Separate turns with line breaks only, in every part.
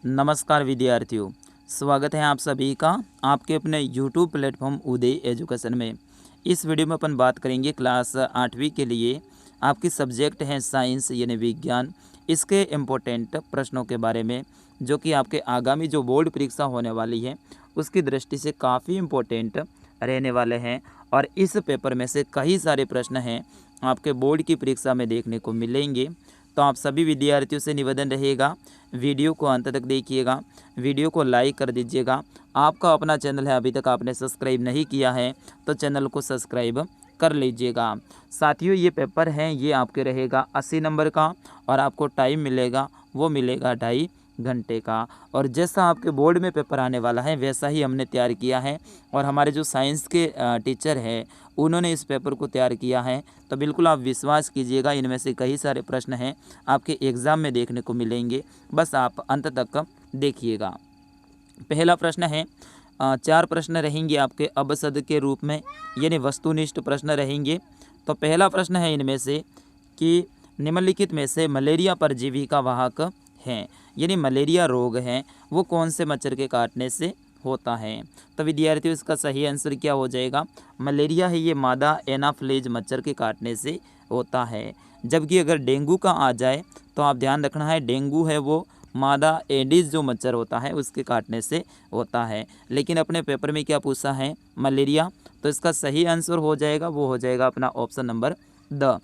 नमस्कार विद्यार्थियों, स्वागत है आप सभी का आपके अपने YouTube प्लेटफॉर्म उदय एजुकेशन में। इस वीडियो में अपन बात करेंगे क्लास 8वीं के लिए आपकी सब्जेक्ट है साइंस यानी विज्ञान, इसके इम्पोर्टेंट प्रश्नों के बारे में, जो कि आपके आगामी जो बोर्ड परीक्षा होने वाली है उसकी दृष्टि से काफ़ी इम्पोर्टेंट रहने वाले हैं। और इस पेपर में से कई सारे प्रश्न हैं आपके बोर्ड की परीक्षा में देखने को मिलेंगे। तो आप सभी विद्यार्थियों से निवेदन रहेगा, वीडियो को अंत तक देखिएगा, वीडियो को लाइक कर दीजिएगा। आपका अपना चैनल है, अभी तक आपने सब्सक्राइब नहीं किया है तो चैनल को सब्सक्राइब कर लीजिएगा। साथियों, ये पेपर है ये आपके रहेगा 80 नंबर का और आपको टाइम मिलेगा वो मिलेगा 2.5 घंटे का। और जैसा आपके बोर्ड में पेपर आने वाला है वैसा ही हमने तैयार किया है और हमारे जो साइंस के टीचर हैं उन्होंने इस पेपर को तैयार किया है। तो बिल्कुल आप विश्वास कीजिएगा, इनमें से कई सारे प्रश्न हैं आपके एग्ज़ाम में देखने को मिलेंगे, बस आप अंत तक देखिएगा। पहला प्रश्न है, 4 प्रश्न रहेंगे आपके अबसद के रूप में, यानी वस्तुनिष्ठ प्रश्न रहेंगे। तो पहला प्रश्न है इनमें से कि निम्नलिखित में से मलेरिया परजीवी का वाहक है, यानी मलेरिया रोग है वो कौन से मच्छर के काटने से होता है। तो विद्यार्थियों, इसका सही आंसर क्या हो जाएगा? मलेरिया है ये मादा एनाफ्लेज मच्छर के काटने से होता है। जबकि अगर डेंगू का आ जाए तो आप ध्यान रखना है, डेंगू है वो मादा एडिस जो मच्छर होता है उसके काटने से होता है। लेकिन अपने पेपर में क्या पूछा है? मलेरिया। तो इसका सही आंसर हो जाएगा वो हो जाएगा अपना ऑप्शन नंबर द।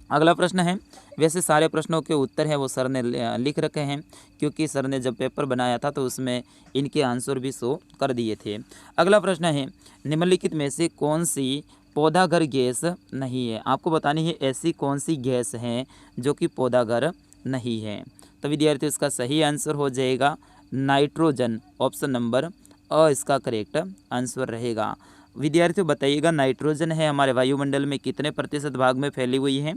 अगला प्रश्न है, वैसे सारे प्रश्नों के उत्तर हैं वो सर ने लिख रखे हैं, क्योंकि सर ने जब पेपर बनाया था तो उसमें इनके आंसर भी शो कर दिए थे। अगला प्रश्न है, निम्नलिखित में से कौन सी पौधाघर गैस नहीं है? आपको बतानी है ऐसी कौन सी गैस है जो कि पौधाघर नहीं है। तो विद्यार्थियों, इसका सही आंसर हो जाएगा नाइट्रोजन, ऑप्शन नंबर अ इसका करेक्ट आंसर रहेगा। विद्यार्थियों बताइएगा, नाइट्रोजन है हमारे वायुमंडल में कितने प्रतिशत भाग में फैली हुई है?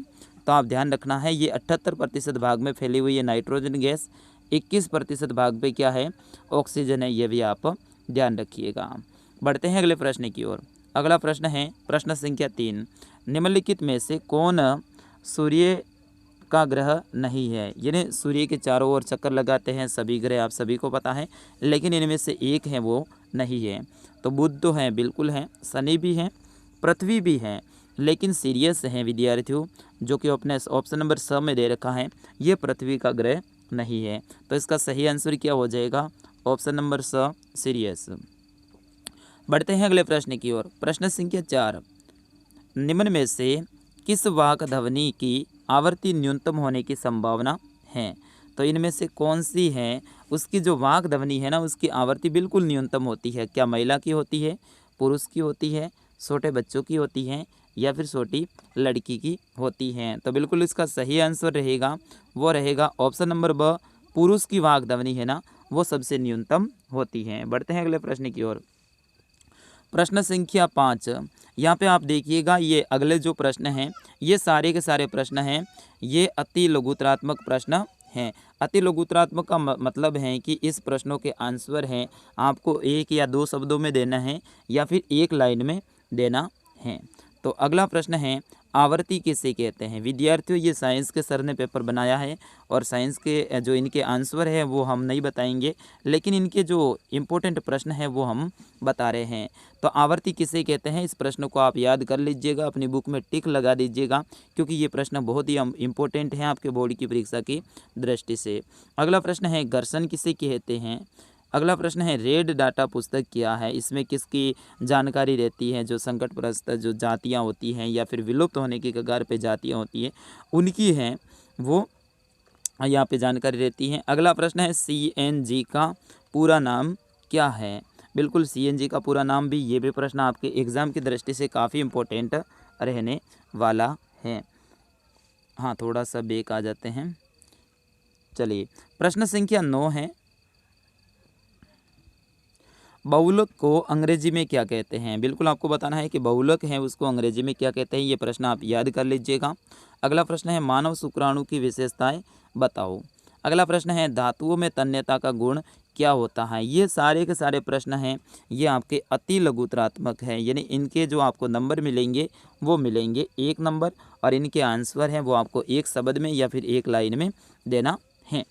तो आप ध्यान रखना है ये 78% भाग में फैली हुई है नाइट्रोजन गैस, 21% भाग पे क्या है? ऑक्सीजन है, ये भी आप ध्यान रखिएगा। बढ़ते हैं अगले प्रश्न की ओर। अगला प्रश्न है प्रश्न संख्या 3, निम्नलिखित में से कौन सूर्य का ग्रह नहीं है? यानी सूर्य के चारों ओर चक्कर लगाते हैं सभी ग्रह, आप सभी को पता है, लेकिन इनमें से एक है वो नहीं है। तो बुध तो हैं, बिल्कुल हैं, शनि भी हैं, पृथ्वी भी हैं, लेकिन सीरियस हैं विद्यार्थियों, जो कि अपने ऑप्शन नंबर स में दे रखा है, ये पृथ्वी का ग्रह नहीं है। तो इसका सही आंसर क्या हो जाएगा? ऑप्शन नंबर स, सीरियस। बढ़ते हैं अगले प्रश्न की ओर। प्रश्न संख्या 4, निम्न में से किस वाहक ध्वनि की आवृत्ति न्यूनतम होने की संभावना है? तो इनमें से कौन सी है उसकी जो वाहक ध्वनि है ना उसकी आवृत्ति बिल्कुल न्यूनतम होती है? क्या महिला की होती है, पुरुष की होती है, छोटे बच्चों की होती है या फिर छोटी लड़की की होती है? तो बिल्कुल इसका सही आंसर रहेगा वो रहेगा ऑप्शन नंबर ब, पुरुष की वाहक ध्वनि है ना वो सबसे न्यूनतम होती है। बढ़ते हैं अगले प्रश्न की ओर। प्रश्न संख्या 5, यहाँ पे आप देखिएगा, ये अगले जो प्रश्न हैं ये सारे के सारे प्रश्न हैं ये अति लघुतरात्मक प्रश्न हैं। अति लघुतरात्मक का मतलब है कि इस प्रश्नों के आंसर हैं आपको 1 या 2 शब्दों में देना है या फिर 1 लाइन में देना है। तो अगला प्रश्न है, आवर्ती किसे कहते हैं? विद्यार्थियों, ये साइंस के सर ने पेपर बनाया है और साइंस के जो इनके आंसर है वो हम नहीं बताएंगे, लेकिन इनके जो इम्पोर्टेंट प्रश्न है वो हम बता रहे हैं। तो आवर्ती किसे कहते हैं, इस प्रश्न को आप याद कर लीजिएगा, अपनी बुक में टिक लगा दीजिएगा, क्योंकि ये प्रश्न बहुत ही इम्पोर्टेंट हैं आपके बोर्ड की परीक्षा की दृष्टि से। अगला प्रश्न है, घर्षण किसे कहते हैं? अगला प्रश्न है, रेड डाटा पुस्तक क्या है? इसमें किसकी जानकारी रहती है? जो संकटग्रस्त जो जातियाँ होती हैं या फिर विलुप्त होने की कगार पे जातियाँ होती हैं उनकी हैं वो यहाँ पे जानकारी रहती है। अगला प्रश्न है, CNG का पूरा नाम क्या है? बिल्कुल CNG का पूरा नाम भी, ये भी प्रश्न आपके एग्ज़ाम की दृष्टि से काफ़ी इम्पोर्टेंट रहने वाला है। हाँ, थोड़ा सा बेक आ जाते हैं। चलिए, प्रश्न संख्या 9 है, बहुलक को अंग्रेजी में क्या कहते हैं? बिल्कुल आपको बताना है कि बहुलक है उसको अंग्रेजी में क्या कहते हैं, ये प्रश्न आप याद कर लीजिएगा। अगला प्रश्न है, मानव शुक्राणु की विशेषताएं बताओ। अगला प्रश्न है, धातुओं में तन्यता का गुण क्या होता है? ये सारे के सारे प्रश्न हैं ये आपके अति लघुतरात्मक है, यानी इनके जो आपको नंबर मिलेंगे वो मिलेंगे 1 नंबर और इनके आंसर हैं वो आपको 1 शब्द में या फिर 1 लाइन में देना है।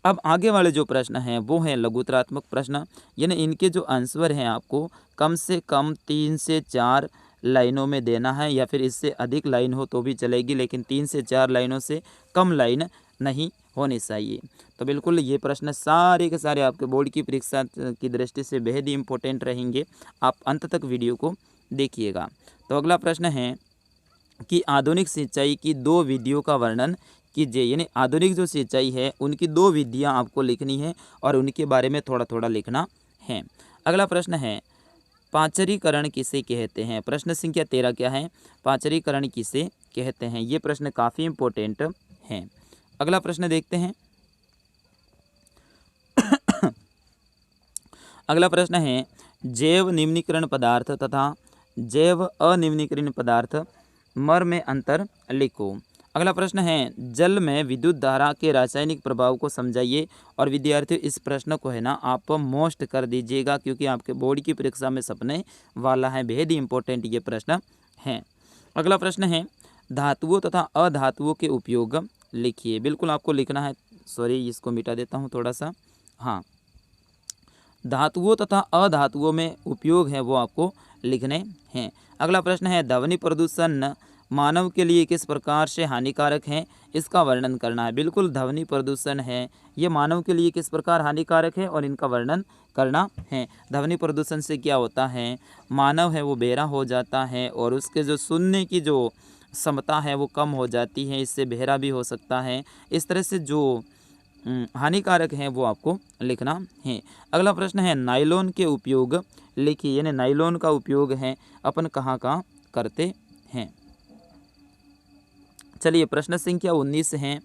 अब आगे वाले जो प्रश्न हैं वो हैं लघुतरात्मक प्रश्न, यानी इनके जो आंसर हैं आपको कम से कम 3 से 4 लाइनों में देना है, या फिर इससे अधिक लाइन हो तो भी चलेगी, लेकिन 3 से 4 लाइनों से कम लाइन नहीं होनी चाहिए। तो बिल्कुल ये प्रश्न सारे के सारे आपके बोर्ड की परीक्षा की दृष्टि से बेहद ही इम्पोर्टेंट रहेंगे, आप अंत तक वीडियो को देखिएगा। तो अगला प्रश्न है कि आधुनिक सिंचाई की 2 विधियों का वर्णन कीजिए, यानी आधुनिक जो सिंचाई है उनकी 2 विधियां आपको लिखनी है और उनके बारे में थोड़ा थोड़ा लिखना है। अगला प्रश्न है पाचरीकरण किसे कहते हैं। प्रश्न संख्या 13 क्या है, पाचरीकरण किसे कहते हैं। ये प्रश्न काफ़ी इम्पोर्टेंट है। अगला प्रश्न देखते हैं। अगला प्रश्न है जैव निम्नीकरण पदार्थ तथा जैव अनिम्नीकरण पदार्थ मर में अंतर लिखो। अगला प्रश्न है जल में विद्युत धारा के रासायनिक प्रभाव को समझाइए। और विद्यार्थियों इस प्रश्न को है ना आप मोस्ट कर दीजिएगा, क्योंकि आपके बोर्ड की परीक्षा में सपने वाला है, बेहद ही इंपॉर्टेंट ये प्रश्न है। अगला प्रश्न है धातुओं तथा अधातुओं के उपयोग लिखिए। बिल्कुल आपको लिखना है, सॉरी इसको मिटा देता हूँ थोड़ा सा। हाँ, धातुओं तथा अधातुओं में उपयोग है वो आपको लिखने हैं। अगला प्रश्न है ध्वनि प्रदूषण मानव के लिए किस प्रकार से हानिकारक है, इसका वर्णन करना है। बिल्कुल ध्वनि प्रदूषण है ये मानव के लिए किस प्रकार हानिकारक है और इनका वर्णन करना है। ध्वनि प्रदूषण से क्या होता है, मानव है वो बहरा हो जाता है और उसके जो सुनने की जो क्षमता है वो कम हो जाती है, इससे बहरा भी हो सकता है। इस तरह से जो हानिकारक हैं वो आपको लिखना है। अगला प्रश्न है नायलॉन के उपयोग लिखिए, यानी नायलॉन का उपयोग है अपन कहाँ कहाँ करते हैं। चलिए प्रश्न संख्या 19 है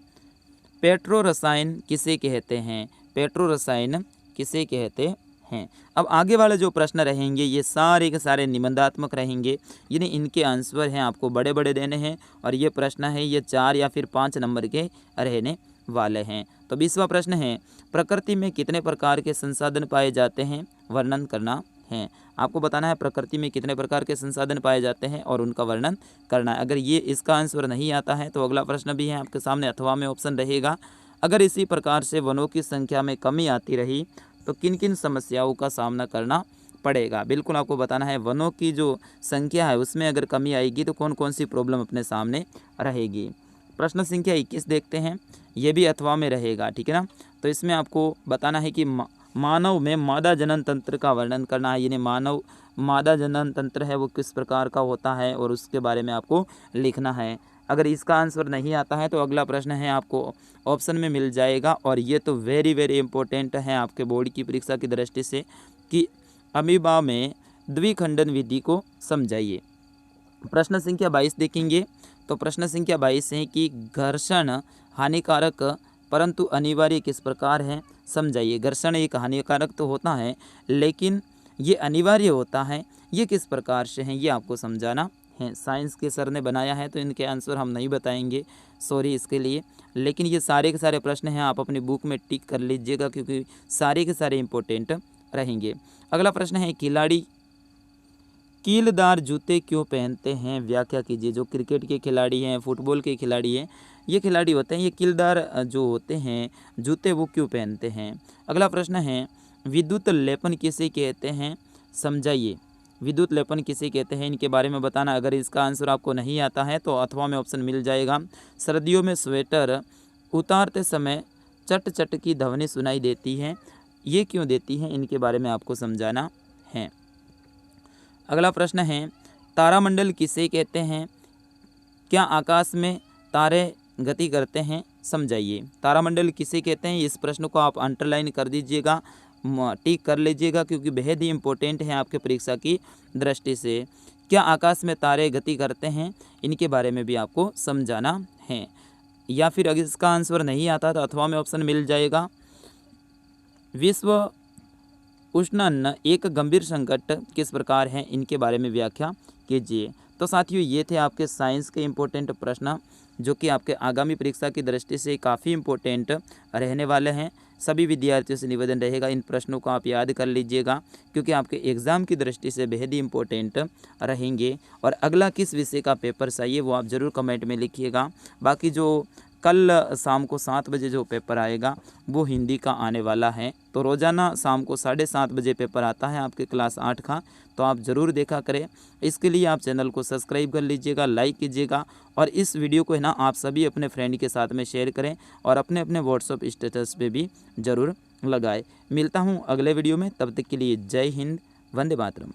पेट्रो रसायन किसे कहते हैं। पेट्रो रसायन किसे कहते हैं। अब आगे वाले जो प्रश्न रहेंगे ये सारे के सारे निबंधात्मक रहेंगे, यानी इनके आंसर हैं आपको बड़े बड़े देने हैं और ये प्रश्न है ये 4 या फिर 5 नंबर के रहने वाले हैं। तो 20वां प्रश्न है प्रकृति में कितने प्रकार के संसाधन पाए जाते हैं, वर्णन करना है। आपको बताना है प्रकृति में कितने प्रकार के संसाधन पाए जाते हैं और उनका वर्णन करना है। अगर ये इसका आंसर नहीं आता है तो अगला प्रश्न भी है आपके सामने, अथवा में ऑप्शन रहेगा। अगर इसी प्रकार से वनों की संख्या में कमी आती रही तो किन किन समस्याओं का सामना करना पड़ेगा। बिल्कुल आपको बताना है वनों की जो संख्या है उसमें अगर कमी आएगी तो कौन कौन सी प्रॉब्लम अपने सामने रहेगी। प्रश्न संख्या 21 देखते हैं, ये भी अथवा में रहेगा, ठीक है ना। तो इसमें आपको बताना है कि मानव में मादा जनन तंत्र का वर्णन करना है, यानी मानव मादा जनन तंत्र है वो किस प्रकार का होता है और उसके बारे में आपको लिखना है। अगर इसका आंसर नहीं आता है तो अगला प्रश्न है आपको ऑप्शन में मिल जाएगा और ये तो वेरी वेरी इंपॉर्टेंट है आपके बोर्ड की परीक्षा की दृष्टि से कि अमीबा में द्विखंडन विधि को समझाइए। प्रश्न संख्या 22 देखेंगे। तो प्रश्न संख्या 22 है कि घर्षण हानिकारक परंतु अनिवार्य किस प्रकार है, समझाइए। घर्षण एक हानिकारक तो होता है लेकिन ये अनिवार्य होता है, ये किस प्रकार से है ये आपको समझाना है। साइंस के सर ने बनाया है तो इनके आंसर हम नहीं बताएंगे, सॉरी इसके लिए। लेकिन ये सारे के सारे प्रश्न हैं आप अपनी बुक में टिक कर लीजिएगा क्योंकि सारे के सारे इंपॉर्टेंट रहेंगे। अगला प्रश्न है खिलाड़ी कीलदार जूते क्यों पहनते हैं, व्याख्या कीजिए। जो क्रिकेट के खिलाड़ी हैं, फुटबॉल के खिलाड़ी हैं, ये खिलाड़ी होते हैं, ये कीलदार जो होते हैं जूते वो क्यों पहनते हैं। अगला प्रश्न है विद्युत लेपन किसे कहते हैं, समझाइए। विद्युत लेपन किसे कहते हैं इनके बारे में बताना। अगर इसका आंसर आपको नहीं आता है तो अथवा में ऑप्शन मिल जाएगा। सर्दियों में स्वेटर उतारते समय चट चट की ध्वनि सुनाई देती है, ये क्यों देती है इनके बारे में आपको समझाना है। अगला प्रश्न है तारामंडल किसे कहते हैं, क्या आकाश में तारे गति करते हैं, समझाइए। तारामंडल किसे कहते हैं, इस प्रश्न को आप अंडरलाइन कर दीजिएगा, टिक कर लीजिएगा क्योंकि बेहद ही इंपॉर्टेंट है आपके परीक्षा की दृष्टि से। क्या आकाश में तारे गति करते हैं इनके बारे में भी आपको समझाना है। या फिर अगर इसका आंसर नहीं आता तो अथवा में ऑप्शन मिल जाएगा। विश्व उष्णन एक गंभीर संकट किस प्रकार है इनके बारे में व्याख्या कीजिए। तो साथियों ये थे आपके साइंस के इम्पोर्टेंट प्रश्न जो कि आपके आगामी परीक्षा की दृष्टि से काफ़ी इम्पोर्टेंट रहने वाले हैं। सभी विद्यार्थियों से निवेदन रहेगा इन प्रश्नों को आप याद कर लीजिएगा क्योंकि आपके एग्ज़ाम की दृष्टि से बेहद ही इम्पोर्टेंट रहेंगे। और अगला किस विषय का पेपर चाहिए वो आप ज़रूर कमेंट में लिखिएगा। बाकी जो कल शाम को 7 बजे जो पेपर आएगा वो हिंदी का आने वाला है। तो रोज़ाना शाम को 7:30 बजे पेपर आता है आपके क्लास 8 का, तो आप ज़रूर देखा करें। इसके लिए आप चैनल को सब्सक्राइब कर लीजिएगा, लाइक कीजिएगा और इस वीडियो को है ना आप सभी अपने फ्रेंड के साथ में शेयर करें और अपने अपने व्हाट्सएप स्टेटस पे भी ज़रूर लगाएं। मिलता हूँ अगले वीडियो में, तब तक के लिए जय हिंद, वंदे मातरम।